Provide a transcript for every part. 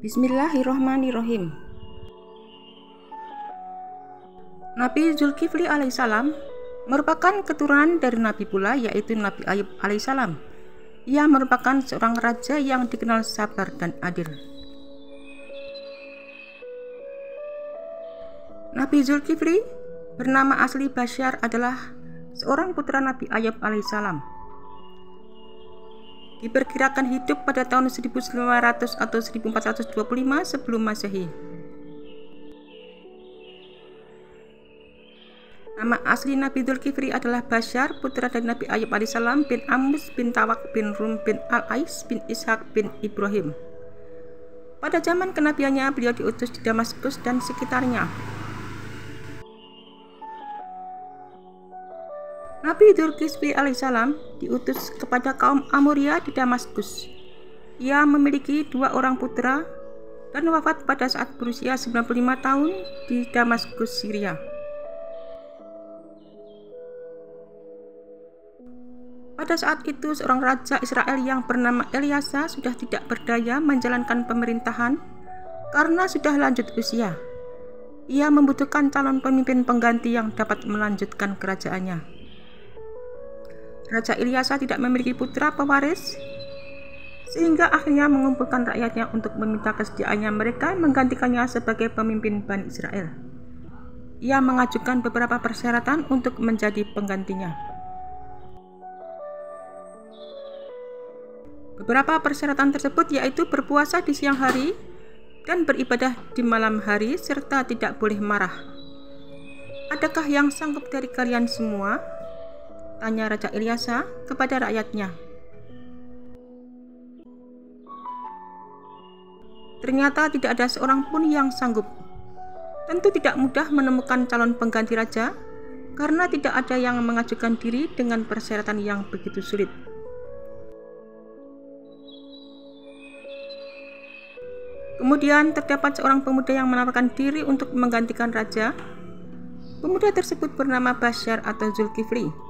Bismillahirrohmanirrohim. Nabi Zulkifli alaihissalam merupakan keturunan dari Nabi pula, yaitu Nabi Ayub alaihissalam. Ia merupakan seorang raja yang dikenal sabar dan adil. Nabi Zulkifli bernama asli Basyar adalah seorang putra Nabi Ayub alaihissalam. Diperkirakan hidup pada tahun 1500 atau 1425 sebelum Masehi. Nama asli Nabi Zulkifli adalah Basyar, putra dari Nabi Ayub alaihissalam bin Amus bin Tawak bin Rum bin Al-Ais bin Ishak bin Ibrahim. Pada zaman kenabiannya, beliau diutus di Damaskus dan sekitarnya. Nabi Zulkifli alaihissalam diutus kepada kaum Amuria di Damaskus. Ia memiliki 2 orang putra dan wafat pada saat berusia 95 tahun di Damaskus, Syria. Pada saat itu, seorang raja Israel yang bernama Elyasa sudah tidak berdaya menjalankan pemerintahan karena sudah lanjut usia. Ia membutuhkan calon pemimpin pengganti yang dapat melanjutkan kerajaannya. Raja Elyasa tidak memiliki putra pewaris, sehingga akhirnya mengumpulkan rakyatnya untuk meminta kesediaannya mereka menggantikannya sebagai pemimpin Bani Israel. Ia mengajukan beberapa persyaratan untuk menjadi penggantinya. Beberapa persyaratan tersebut yaitu berpuasa di siang hari dan beribadah di malam hari, serta tidak boleh marah. "Adakah yang sanggup dari kalian semua?" tanya Raja Elyasa kepada rakyatnya. Ternyata tidak ada seorang pun yang sanggup. Tentu tidak mudah menemukan calon pengganti raja, karena tidak ada yang mengajukan diri dengan persyaratan yang begitu sulit. Kemudian terdapat seorang pemuda yang menawarkan diri untuk menggantikan raja. Pemuda tersebut bernama Basyar atau Zulkifli.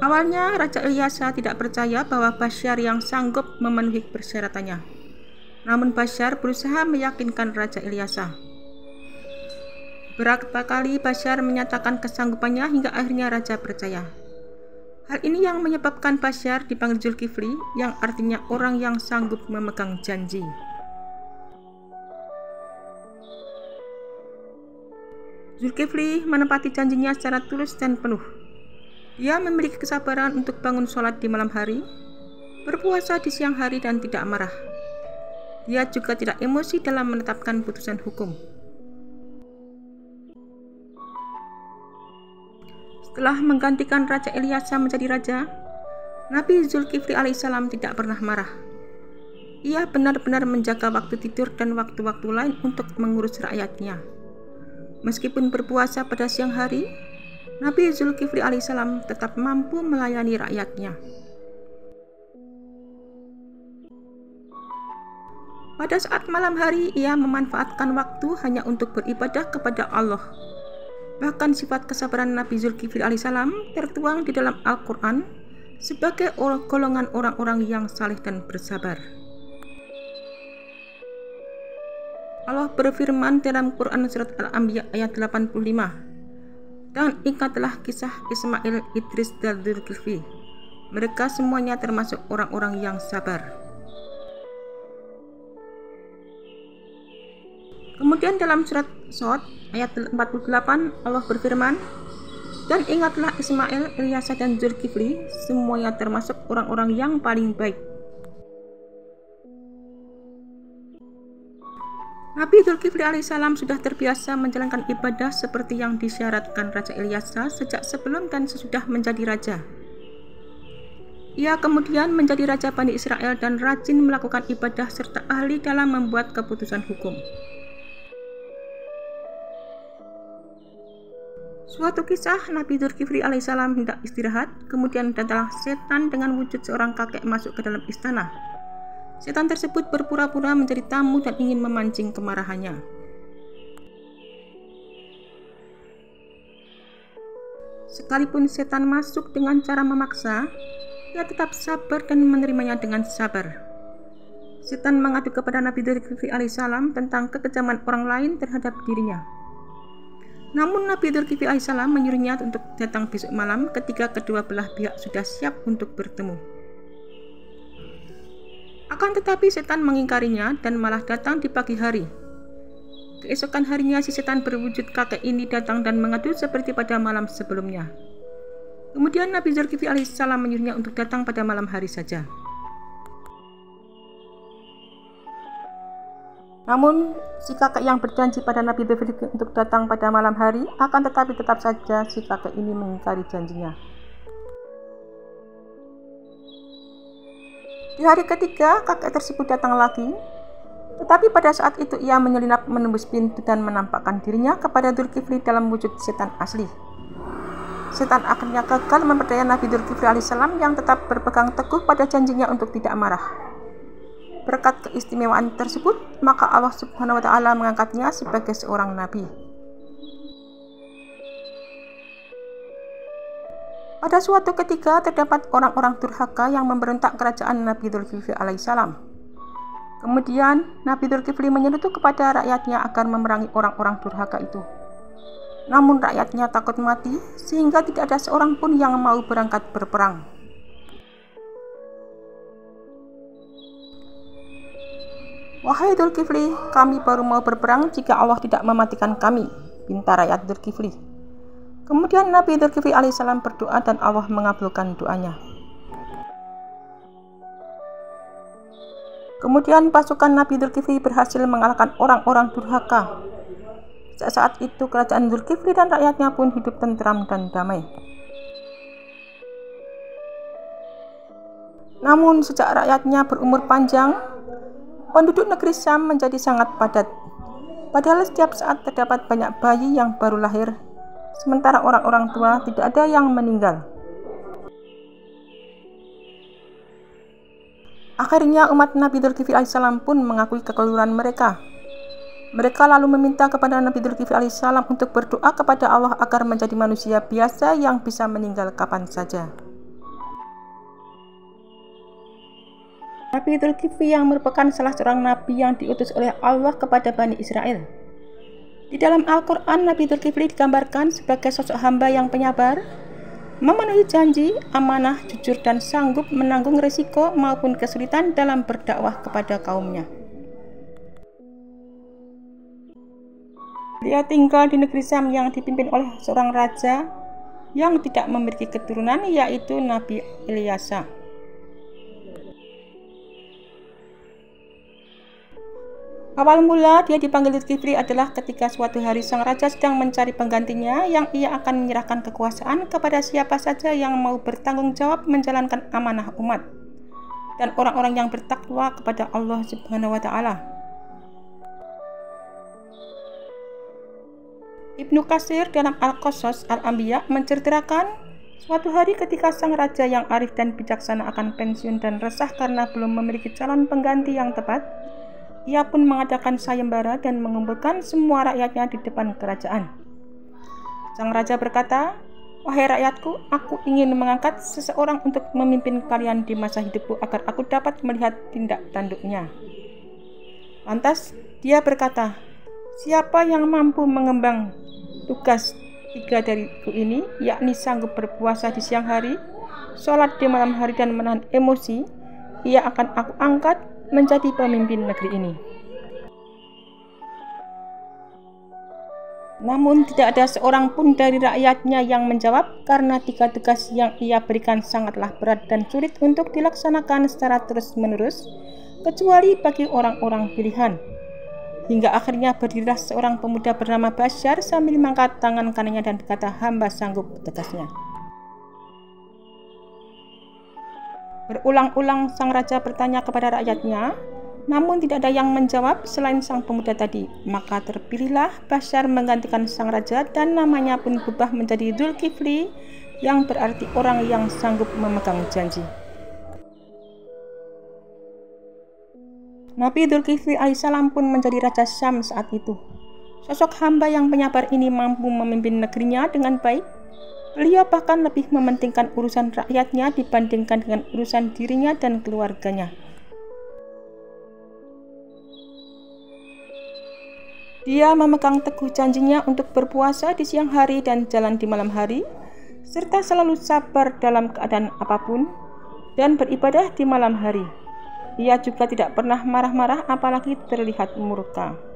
Awalnya Raja Elyasa tidak percaya bahwa Basyar yang sanggup memenuhi persyaratannya. Namun Basyar berusaha meyakinkan Raja Elyasa. Beberapa kali Basyar menyatakan kesanggupannya hingga akhirnya raja percaya. Hal ini yang menyebabkan Basyar dipanggil Zulkifli, yang artinya orang yang sanggup memegang janji. Zulkifli menepati janjinya secara tulus dan penuh. Dia memiliki kesabaran untuk bangun sholat di malam hari, berpuasa di siang hari, dan tidak marah. Dia juga tidak emosi dalam menetapkan putusan hukum. Setelah menggantikan Raja Elyasa menjadi raja, Nabi Zulkifli alaihissalam tidak pernah marah. Ia benar-benar menjaga waktu tidur dan waktu-waktu lain untuk mengurus rakyatnya. Meskipun berpuasa pada siang hari, Nabi Zulkifli alaihissalam tetap mampu melayani rakyatnya. Pada saat malam hari, ia memanfaatkan waktu hanya untuk beribadah kepada Allah. Bahkan sifat kesabaran Nabi Zulkifli alaihissalam tertuang di dalam Al-Quran sebagai golongan orang-orang yang saleh dan bersabar. Allah berfirman dalam Quran surat Al-Anbiya ayat 85. "Dan ingatlah kisah Ismail, Idris, dan Zulkifli. Mereka semuanya termasuk orang-orang yang sabar." Kemudian dalam surat Shad ayat 48 Allah berfirman, "Dan ingatlah Ismail, Elyasa, dan Zulkifli, semuanya termasuk orang-orang yang paling baik." Nabi Zulkifli alaihissalam sudah terbiasa menjalankan ibadah seperti yang disyaratkan Raja Elyasa sejak sebelum dan sesudah menjadi raja. Ia kemudian menjadi raja Bani Israel dan rajin melakukan ibadah serta ahli dalam membuat keputusan hukum. Suatu kisah, Nabi Zulkifli alaihissalam hendak istirahat, kemudian datanglah setan dengan wujud seorang kakek masuk ke dalam istana. Setan tersebut berpura-pura menjadi tamu dan ingin memancing kemarahannya. Sekalipun setan masuk dengan cara memaksa, ia tetap sabar dan menerimanya dengan sabar. Setan mengadu kepada Nabi Dzulkifli alaihissalam tentang kekejaman orang lain terhadap dirinya. Namun Nabi Dzulkifli alaihissalam menyuruhnya untuk datang besok malam ketika kedua belah pihak sudah siap untuk bertemu. Akan tetapi setan mengingkarinya dan malah datang di pagi hari. Keesokan harinya si setan berwujud kakek ini datang dan mengadu seperti pada malam sebelumnya. Kemudian Nabi Dzulkifli alaihissalam menyuruhnya untuk datang pada malam hari saja. Namun si kakek yang berjanji pada Nabi Dzulkifli untuk datang pada malam hari, akan tetapi tetap saja si kakek ini mengingkari janjinya. Di hari ketiga, kakek tersebut datang lagi, tetapi pada saat itu ia menyelinap menembus pintu dan menampakkan dirinya kepada Dzulkifli dalam wujud setan asli. Setan akhirnya gagal memperdaya Nabi Dzulkifli alaihissalam yang tetap berpegang teguh pada janjinya untuk tidak marah. Berkat keistimewaan tersebut, maka Allah Subhanahu wa Ta'ala mengangkatnya sebagai seorang nabi. Pada suatu ketika terdapat orang-orang durhaka yang memberontak kerajaan Nabi Dzulkifli alaihissalam. Kemudian Nabi Dzulkifli menyerutu kepada rakyatnya agar memerangi orang-orang durhaka itu. Namun rakyatnya takut mati sehingga tidak ada seorang pun yang mau berangkat berperang. "Wahai Dzulkifli, kami baru mau berperang jika Allah tidak mematikan kami," pinta rakyat Dzulkifli. Kemudian Nabi Dzulkifli alaihissalam berdoa dan Allah mengabulkan doanya. Kemudian pasukan Nabi Dzulkifli berhasil mengalahkan orang-orang durhaka. Saat itu kerajaan Dzulkifli dan rakyatnya pun hidup tentram dan damai. Namun sejak rakyatnya berumur panjang, penduduk negeri Syam menjadi sangat padat. Padahal setiap saat terdapat banyak bayi yang baru lahir, sementara orang-orang tua tidak ada yang meninggal. Akhirnya umat Nabi Dzulkifli alaihissalam pun mengakui kekeliruan mereka. Mereka lalu meminta kepada Nabi Dzulkifli alaihissalam untuk berdoa kepada Allah agar menjadi manusia biasa yang bisa meninggal kapan saja. Nabi Dzulkifli yang merupakan salah seorang nabi yang diutus oleh Allah kepada Bani Israel. Di dalam Al-Quran, Nabi Dzulkifli digambarkan sebagai sosok hamba yang penyabar, memenuhi janji, amanah, jujur, dan sanggup menanggung risiko maupun kesulitan dalam berdakwah kepada kaumnya. Dia tinggal di negeri Syam yang dipimpin oleh seorang raja yang tidak memiliki keturunan, yaitu Nabi Ilyasa. Awal mula dia dipanggil Dzulkifli adalah ketika suatu hari sang raja sedang mencari penggantinya yang ia akan menyerahkan kekuasaan kepada siapa saja yang mau bertanggung jawab menjalankan amanah umat dan orang-orang yang bertakwa kepada Allah Subhanahu wa Ta'ala. Ibnu Katsir dalam Al-Qasas Al-Anbiya menceritakan suatu hari ketika sang raja yang arif dan bijaksana akan pensiun dan resah karena belum memiliki calon pengganti yang tepat, ia pun mengadakan sayembara dan mengumpulkan semua rakyatnya di depan kerajaan. Sang raja berkata, "Wahai rakyatku, aku ingin mengangkat seseorang untuk memimpin kalian di masa hidupku agar aku dapat melihat tindak tanduknya." Lantas dia berkata, "Siapa yang mampu mengemban tugas 3 dariku ini, yakni sanggup berpuasa di siang hari, sholat di malam hari, dan menahan emosi, ia akan aku angkat menjadi pemimpin negeri ini." Namun tidak ada seorang pun dari rakyatnya yang menjawab karena 3 tugas yang ia berikan sangatlah berat dan sulit untuk dilaksanakan secara terus-menerus, kecuali bagi orang-orang pilihan. Hingga akhirnya berdirilah seorang pemuda bernama Basyar sambil mengangkat tangan kanannya dan berkata, "Hamba sanggup," tegasnya. Berulang-ulang sang raja bertanya kepada rakyatnya, namun tidak ada yang menjawab selain sang pemuda tadi. Maka terpilihlah Basyar menggantikan sang raja dan namanya pun berubah menjadi Dzulkifli, yang berarti orang yang sanggup memegang janji. Nabi Dzulkifli alaihissalam pun menjadi raja Syam saat itu. Sosok hamba yang penyabar ini mampu memimpin negerinya dengan baik. Beliau bahkan lebih mementingkan urusan rakyatnya dibandingkan dengan urusan dirinya dan keluarganya. Dia memegang teguh janjinya untuk berpuasa di siang hari dan jalan di malam hari, serta selalu sabar dalam keadaan apapun, dan beribadah di malam hari. Ia juga tidak pernah marah-marah apalagi terlihat murka.